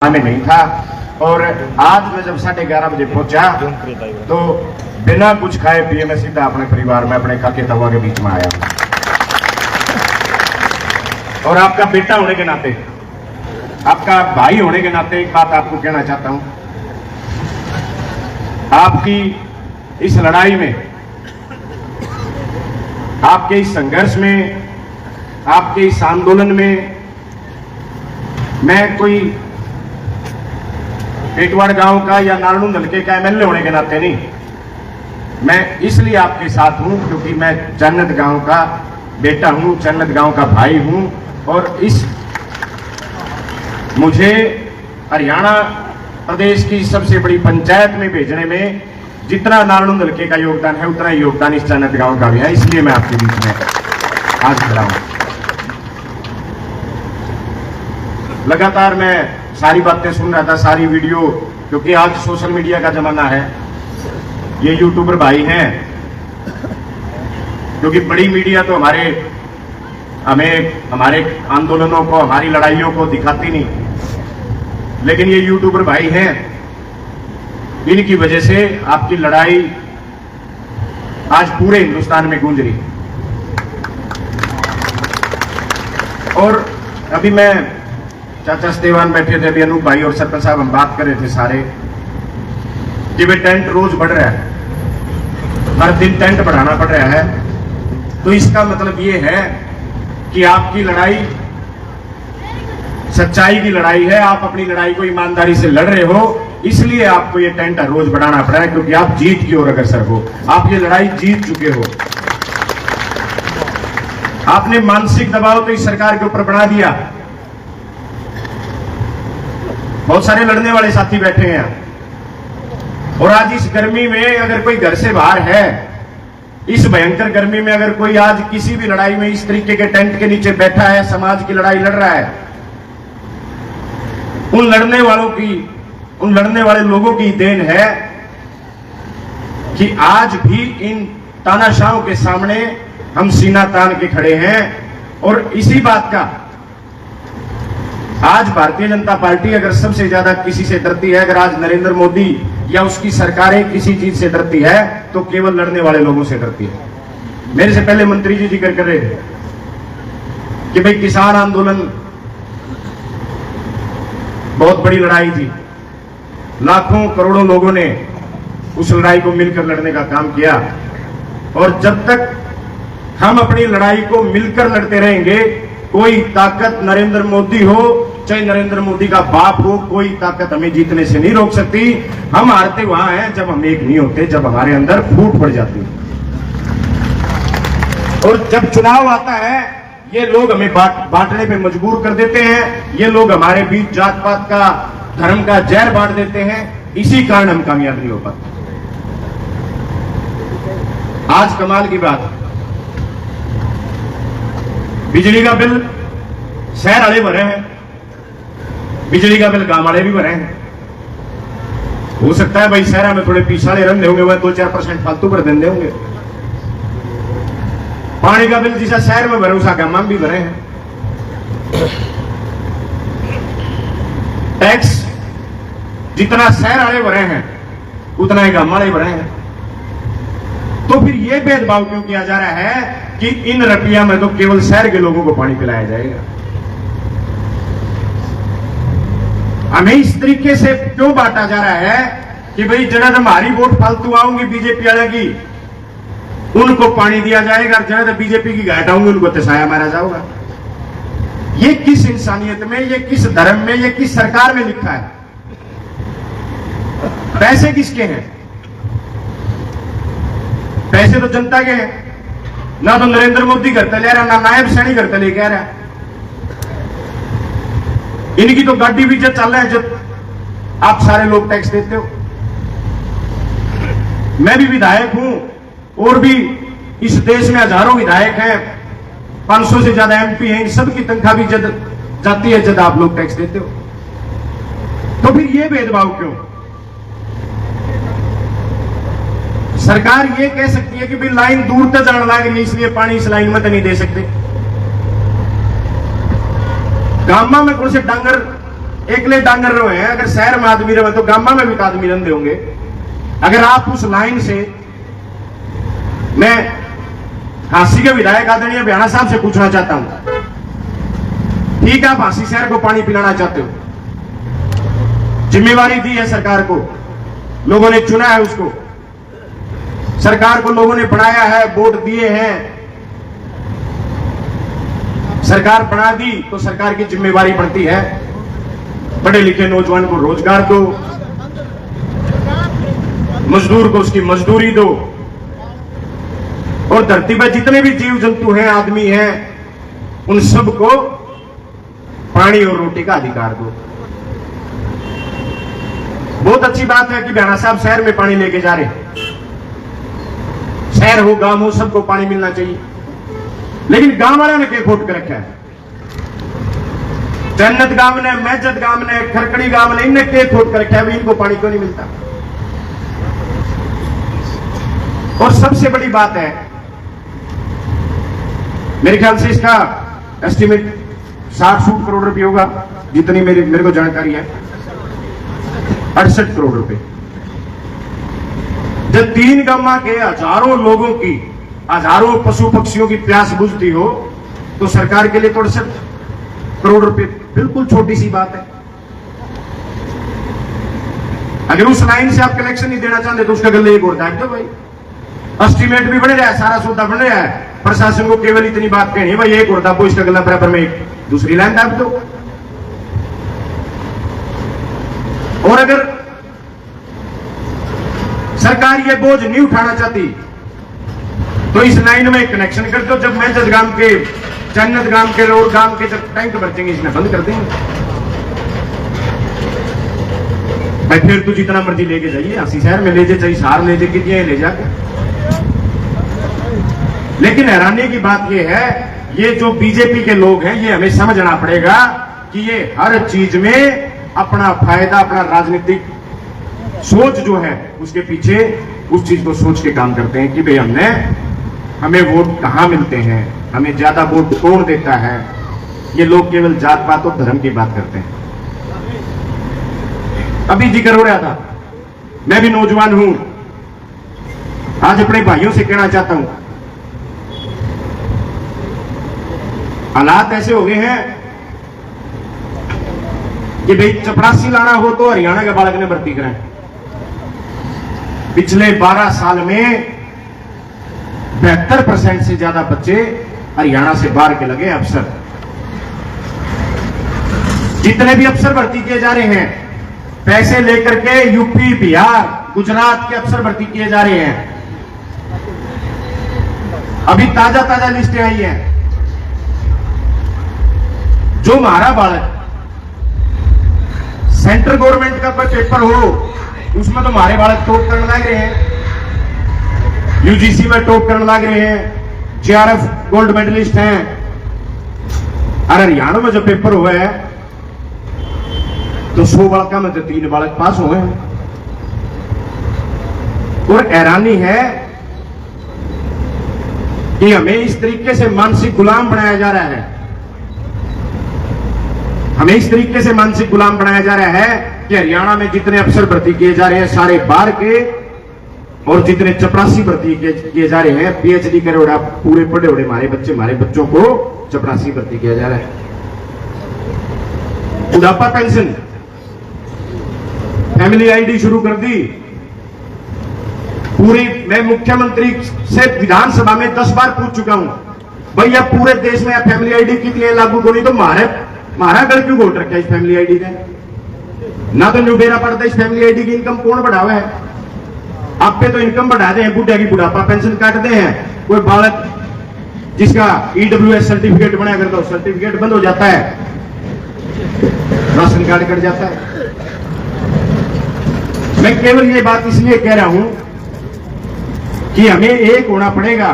में नहीं था। और आज मैं जब 11:30 बजे पहुंचा तो बिना कुछ खाए पिए मैं सीधा अपने परिवार में अपने काके तवा के बीच में आया। और आपका बेटा होने के नाते, आपका भाई होने के नाते एक बात आपको कहना चाहता हूं। आपकी इस लड़ाई में, आपके इस संघर्ष में, आपके इस आंदोलन में मैं कोई पेटवाड़ गांव का या नारायण हल्के का एमएलए होने के नाते नहीं, मैं इसलिए आपके साथ हूं क्योंकि मैं जन्नत गांव का बेटा हूं, जन्नत गांव का भाई हूं। और इस मुझे हरियाणा प्रदेश की सबसे बड़ी पंचायत में भेजने में जितना नारायण हल्के का योगदान है उतना ही योगदान इस जन्नत गांव का भी है, इसलिए मैं आपके बीच में आज खड़ा हूं। लगातार मैं सारी बातें सुन रहा था, सारी वीडियो, क्योंकि आज सोशल मीडिया का जमाना है। ये यूट्यूबर भाई हैं, क्योंकि बड़ी मीडिया तो हमारे आंदोलनों को, हमारी लड़ाइयों को दिखाती नहीं, लेकिन ये यूट्यूबर भाई हैं, इनकी वजह से आपकी लड़ाई आज पूरे हिंदुस्तान में गूंज रही। और अभी मैं चाचा स्तेवान बैठे थे, अभी अनूप भाई और सरपंच साहब हम बात कर रहे थे सारे कि वे टेंट रोज बढ़ रहा है, हर दिन टेंट बढ़ाना पड़ रहा है। तो इसका मतलब ये है कि आपकी लड़ाई सच्चाई की लड़ाई है, आप अपनी लड़ाई को ईमानदारी से लड़ रहे हो, इसलिए आपको ये टेंट रोज बढ़ाना पड़ा है, क्योंकि आप जीत की ओर अग्रसर हो, आप ये लड़ाई जीत चुके हो। आपने मानसिक दबाव तो इस सरकार के ऊपर बना दिया। बहुत सारे लड़ने वाले साथी बैठे हैं, और आज इस गर्मी में अगर कोई घर से बाहर है, इस भयंकर गर्मी में अगर कोई आज किसी भी लड़ाई में इस तरीके के टेंट के नीचे बैठा है, समाज की लड़ाई लड़ रहा है, उन लड़ने वाले लोगों की देन है कि आज भी इन तानाशाहों के सामने हम सीना तान के खड़े हैं। और इसी बात का आज भारतीय जनता पार्टी अगर सबसे ज्यादा किसी से डरती है, अगर आज नरेंद्र मोदी या उसकी सरकारें किसी चीज से डरती है तो केवल लड़ने वाले लोगों से डरती है। मेरे से पहले मंत्री जी जिक्र कर रहे थे कि भाई किसान आंदोलन बहुत बड़ी लड़ाई थी, लाखों करोड़ों लोगों ने उस लड़ाई को मिलकर लड़ने का काम किया। और जब तक हम अपनी लड़ाई को मिलकर लड़ते रहेंगे, कोई ताकत नरेंद्र मोदी हो चाहे नरेंद्र मोदी का बाप हो, कोई ताकत हमें जीतने से नहीं रोक सकती। हम हारते वहां हैं जब हम एक नहीं होते, जब हमारे अंदर फूट पड़ जाती है। और जब चुनाव आता है, ये लोग हमें बांटने पे मजबूर कर देते हैं, ये लोग हमारे बीच जात पात का, धर्म का जहर बांट देते हैं, इसी कारण हम कामयाब नहीं हो पाते। आज कमाल की बात, बिजली का बिल शहर वाले भरे हैं, बिजली का बिल गांव वाले भी भरे हैं। हो सकता है भाई शहर में थोड़े पीछाड़े रहते होंगे, वह 2-4% फालतू भर देंगे होंगे। पानी का बिल जिसा शहर में भरे उसा गांव में भी भरे हैं। टैक्स जितना शहर वाले भरे हैं उतना ही गांव वाले भरे हैं। तो फिर यह भेदभाव क्यों किया जा रहा है कि इन रपिया में तो केवल शहर के लोगों को पानी पिलाया जाएगा? हमें इस तरीके से क्यों बांटा जा रहा है कि भाई जगह हमारी वोट फालतू आऊंगी बीजेपी वाले की, उनको पानी दिया जाएगा, और जगह बीजेपी की घाट आऊंगी उनको तसाया मारा जाएगा? ये किस इंसानियत में, ये किस धर्म में, ये किस सरकार में लिखा है? पैसे किसके हैं? पैसे तो जनता के हैं। ना तो नरेंद्र मोदी घर पे ले रहा, ना नायब सैनी घर पे लेके आ रहा। इनकी तो गाड़ी भी जब चल रहा है, जब आप सारे लोग टैक्स देते हो। मैं भी विधायक हूं, और भी इस देश में हजारों विधायक हैं, 500 से ज्यादा एमपी हैं, इन सबकी तनख्वाह भी जब जाती है जब आप लोग टैक्स देते हो। तो फिर ये भेदभाव क्यों? सरकार ये कह सकती है कि भाई लाइन दूर तक जाने लगी, इसलिए पानी इस लाइन में तो नहीं दे सकते। गामा में कौन से डांगर एकले डांगर रहे हैं। अगर शहर में आदमी रहे तो गामा में भी तो आदमी रहते होंगे। अगर आप उस लाइन से, मैं हांसी के विधायक आदरणीय भ्याणा साहब से पूछना चाहता हूं, ठीक है आप हांसी शहर को पानी पिलाना चाहते हो, जिम्मेवारी दी है सरकार को, लोगों ने चुना है उसको, सरकार को लोगों ने बनाया है, वोट दिए हैं, सरकार बना दी तो सरकार की जिम्मेवारी बनती है पढ़े लिखे नौजवान को रोजगार दो, मजदूर को उसकी मजदूरी दो, और धरती पर जितने भी जीव जंतु हैं, आदमी हैं, उन सबको पानी और रोटी का अधिकार दो। बहुत अच्छी बात है कि भ्याणा साहब शहर में पानी लेके जा रहे हैं। शहर हो गांव हो सबको पानी मिलना चाहिए, लेकिन गांव वालों ने क्या खोट कर रखा है? जन्नत गांव ने, मैजत गांव ने, खरकड़ी गांव ने, इनने क्या खोट कर रखा है? इनको पानी क्यों नहीं मिलता? और सबसे बड़ी बात है, मेरे ख्याल से इसका एस्टीमेट 60 करोड़ रुपए होगा, जितनी मेरे को जानकारी है, 68 करोड़ रुपए। जब 3 गांव के हजारों लोगों की, हजारों पशु पक्षियों की प्यास बुझती हो तो सरकार के लिए तो 68 करोड़ रुपए बिल्कुल छोटी सी बात है। अगर उस लाइन से आप कनेक्शन नहीं देना चाहते तो उसका गले एक और दाग दो भाई। एस्टीमेट भी बन रहा है, सारा सौदा बन रहा है, प्रशासन को केवल इतनी बात कहनी है भाई, एक और दाबो, इसका गला बराबर में एक दूसरी लाइन दाब दो। और अगर सरकार ये बोझ नहीं उठाना चाहती तो इस लाइन में कनेक्शन कर दो। जब मैजत गांव के, जन्नत गांव के, रोड गांव के जब टैंक बरतेंगे इसमें बंद कर देंगे भाई। फिर तू जितना मर्जी लेके जाइए, हंसी शहर में ले जाए, चाहे सार ले जाए, कितने ले जाके। लेकिन हैरानी की बात यह है, ये जो बीजेपी के लोग हैं, ये हमें समझना पड़ेगा कि ये हर चीज में अपना फायदा, अपना राजनीतिक सोच जो है उसके पीछे उस चीज को सोच के काम करते हैं कि भाई हमें वोट कहां मिलते हैं, हमें ज्यादा वोट कौन देता है। ये लोग केवल जात पात और धर्म की बात करते हैं। अभी जिक्र हो रहा था, मैं भी नौजवान हूं, आज अपने भाइयों से कहना चाहता हूं, हालात ऐसे हो गए हैं कि भाई चपरासी लाना हो तो हरियाणा के बालक ने भर्ती कराएं। पिछले 12 साल में 72% से ज्यादा बच्चे हरियाणा से बाहर के लगे अफसर। जितने भी अफसर भर्ती किए जा रहे हैं, पैसे लेकर के यूपी, बिहार, गुजरात के अफसर भर्ती किए जा रहे हैं। अभी ताजा ताजा लिस्टें आई हैं। जो हमारा बालक सेंट्रल गवर्नमेंट का कोई पेपर हो, उसमें तो हमारे बालक टॉप करने लग रहे हैं, यूजीसी में टॉप करने लग रहे हैं, जेआरएफ गोल्ड मेडलिस्ट हैं। अरे हरियाणा में जो पेपर हुआ है तो 100 बालका में तो 3 बालक पास हुए हैं। और हैरानी है कि हमें इस तरीके से मानसिक गुलाम बनाया जा रहा है, हमें इस तरीके से मानसिक गुलाम बनाया जा रहा है कि हरियाणा में जितने अफसर भर्ती किए जा रहे हैं सारे बाहर के, और जितने चपरासी भर्ती किए जा रहे हैं, पीएचडी करे उड़ा पूरे पढ़े उड़े हमारे बच्चों को चपरासी भर्ती किया जा रहा है। बुढ़ापा पेंशन, फैमिली आईडी शुरू कर दी पूरी। मैं मुख्यमंत्री से विधानसभा में 10 बार पूछ चुका हूं, भैया पूरे देश में फैमिली आईडी कितनी लागू होनी, तो हमारा गढ़ क्यों घोट रखा है इस फैमिली आईडी का? ना तो न्यूडेरा पड़ता इस फैमिली आईडी की इनकम कौन बढ़ावा है? आप पे तो इनकम बढ़ा दे हैं, बुढ़िया की बुढ़ापा पेंशन काटते हैं। कोई बालक जिसका ईडब्ल्यूएस सर्टिफिकेट बनाया करता है, सर्टिफिकेट बंद हो जाता है, राशन कार्ड कट जाता है। मैं केवल ये बात इसलिए कह रहा हूं कि हमें एक होना पड़ेगा।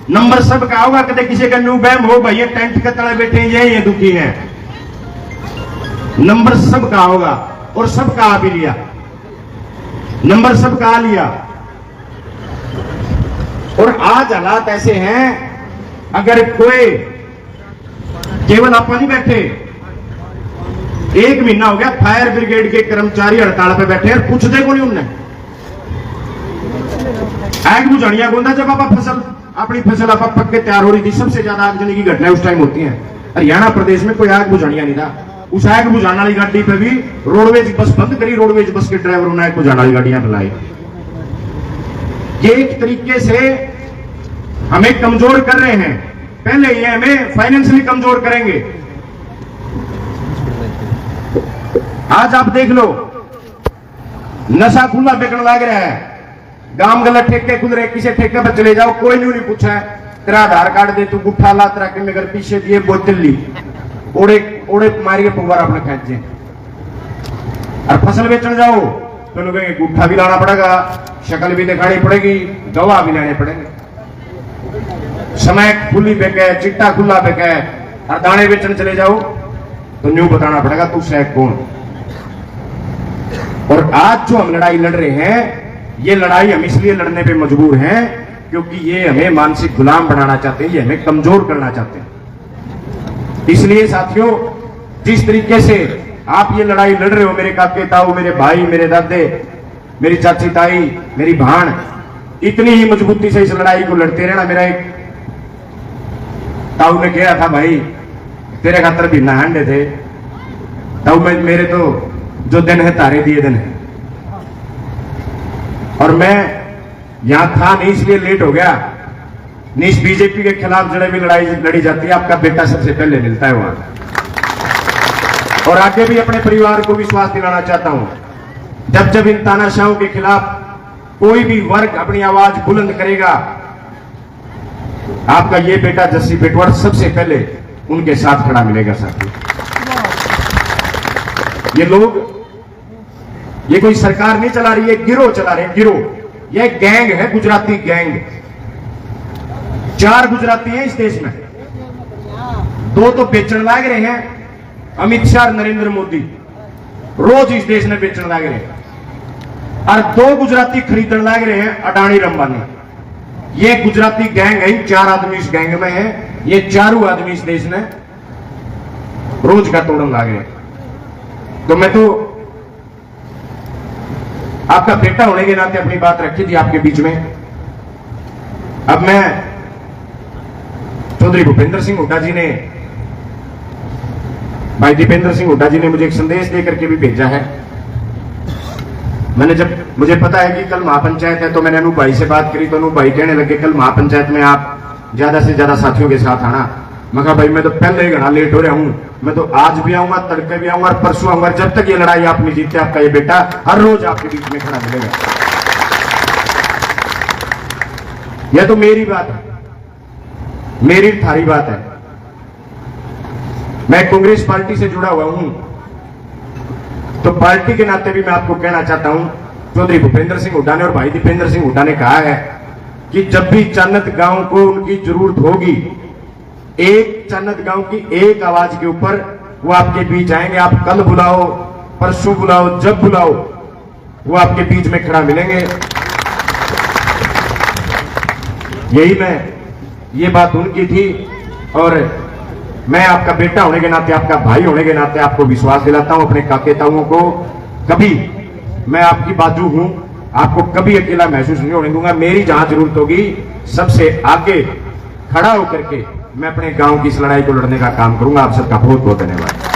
नंबर सबका होगा, कदे किसी का न्यू बैम हो भाई ये टेंट के तले बैठे ये दुखी है, नंबर सबका होगा। और सबका आ भी लिया, नंबर सबका आ लिया। और आज हालात ऐसे हैं, अगर कोई केवल आप नहीं बैठे, 1 महीना हो गया फायर ब्रिगेड के कर्मचारी हड़ताल पे बैठे और पूछते को नहीं उनने आग बुझानिया गोंदा। जब आप अपनी फसल आप पक के तैयार हो रही थी, सबसे ज्यादा आगजनी की घटनाएं उस टाइम होती हैं। हरियाणा प्रदेश में कोई आग बुझानिया नहीं था। उस आग बुझाने वाली गाड़ी पे भी रोडवेज बस बंद करी, रोडवेज बस के ड्राइवरों ने आग बुझाने वाली गाड़ियां बुलाई। ये एक तरीके से हमें कमजोर कर रहे हैं। पहले ये हमें फाइनेंशियली कमजोर करेंगे। आज आप देख लो, नशा खुला बिकने लग रहा है। गांव गलत ठेके खुल रहे, किसी ठेके पर चले जाओ, कोई नहीं पूछा है तेरा आधार कार्ड दे, तू गुट्ठा ला, तेरा के मगर पीछे दिए बोतल ली, ओड़े ओड़े मार के पुवारा अपने खेचे। और फसल बेचने जाओ तो लोग कहेंगे गुट्ठा भी लाना पड़ेगा, शक्ल भी दिखानी पड़ेगी, गवाह भी लेने पड़ेंगे। समय खुली बेके, चिट्टा खुला बेके। और दाने बेचने चले जाओ तो न्यू बताना पड़ेगा तू सैक कौन। और आज जो हम लड़ाई लड़ रहे हैं, ये लड़ाई हम इसलिए लड़ने पे मजबूर हैं क्योंकि ये हमें मानसिक गुलाम बनाना चाहते हैं, ये हमें कमजोर करना चाहते हैं। इसलिए साथियों, जिस तरीके से आप ये लड़ाई लड़ रहे हो, मेरे काके ताऊ, मेरे भाई, मेरे दादे, मेरी चाची ताई, मेरी भाण, इतनी ही मजबूती से इस लड़ाई को लड़ते रहना। मेरा एक ताऊ ने कहा था, भाई तेरे खातर भी नहांडे थे ताऊ, मेरे तो जो दिन है तारे दिए दिन है। और मैं यहां था नहीं इसलिए लेट हो गया। नहीं, इस बीजेपी के खिलाफ जड़े भी लड़ाई लड़ी जाती है, आपका बेटा सबसे पहले मिलता है वहां। और आगे भी अपने परिवार को विश्वास दिलाना चाहता हूं, जब जब इन तानाशाहों के खिलाफ कोई भी वर्ग अपनी आवाज बुलंद करेगा, आपका ये बेटा जस्सी पेटवार सबसे पहले उनके साथ खड़ा मिलेगा। साथियों, ये लोग, ये कोई सरकार नहीं चला रही है, गिरोह चला रहे हैं, गिरोह। यह गैंग है, गुजराती गैंग। 4 गुजराती हैं इस देश में, 2 तो बेचने लग रहे हैं, अमित शाह और नरेंद्र मोदी रोज इस देश में बेचने लग रहे हैं। और 2 गुजराती खरीदने लग रहे हैं, अडानी अंबानी। ये गुजराती गैंग है, 4 आदमी इस गैंग में है। ये 4 आदमी इस देश में रोज का तोड़न लग रहे। तो मैं तो आपका बेटा होने के नाते अपनी बात रखी थी आपके बीच में। अब मैं, चौधरी भूपेंद्र सिंह हुड्डा जी ने, भाई दीपेंद्र सिंह हुड्डा जी ने मुझे एक संदेश देकर के भी भेजा है। मैंने, जब मुझे पता है कि कल महापंचायत है, तो मैंने अनूप भाई से बात करी, तो अनूप भाई कहने लगे कल महापंचायत में आप ज्यादा से ज्यादा साथियों के साथ आना। मैं कहा भाई मैं तो पहले ही घना लेट हो रहा हूं, मैं तो आज भी आऊंगा, तड़के भी आऊंगा और परसों आऊंगा। जब तक ये लड़ाई आप नहीं जीतते, आपका ये बेटा हर रोज आपके बीच में खड़ा मिलेगा। यह तो मेरी बात है, मेरी थारी बात है। मैं कांग्रेस पार्टी से जुड़ा हुआ हूं, तो पार्टी के नाते भी मैं आपको कहना चाहता हूं, चौधरी भूपेंद्र सिंह हुड्डा ने और भाई दीपेंद्र सिंह हुड्डा ने कहा है कि जब भी चन्नत गांव को उनकी जरूरत होगी, एक चन्नत गांव की एक आवाज के ऊपर वो आपके बीच आएंगे। आप कल बुलाओ, परसों बुलाओ, जब बुलाओ, वो आपके बीच में खड़ा मिलेंगे। ये बात उनकी थी। और मैं आपका बेटा होने के नाते, आपका भाई होने के नाते आपको विश्वास दिलाता हूं, अपने काके ताऊओं को, कभी मैं आपकी बाजू हूं, आपको कभी अकेला महसूस नहीं होने दूंगा। मेरी जहां जरूरत होगी, सबसे आगे खड़ा होकर के मैं अपने गांव की इस लड़ाई को लड़ने का काम करूंगा। आप सबका बहुत बहुत धन्यवाद।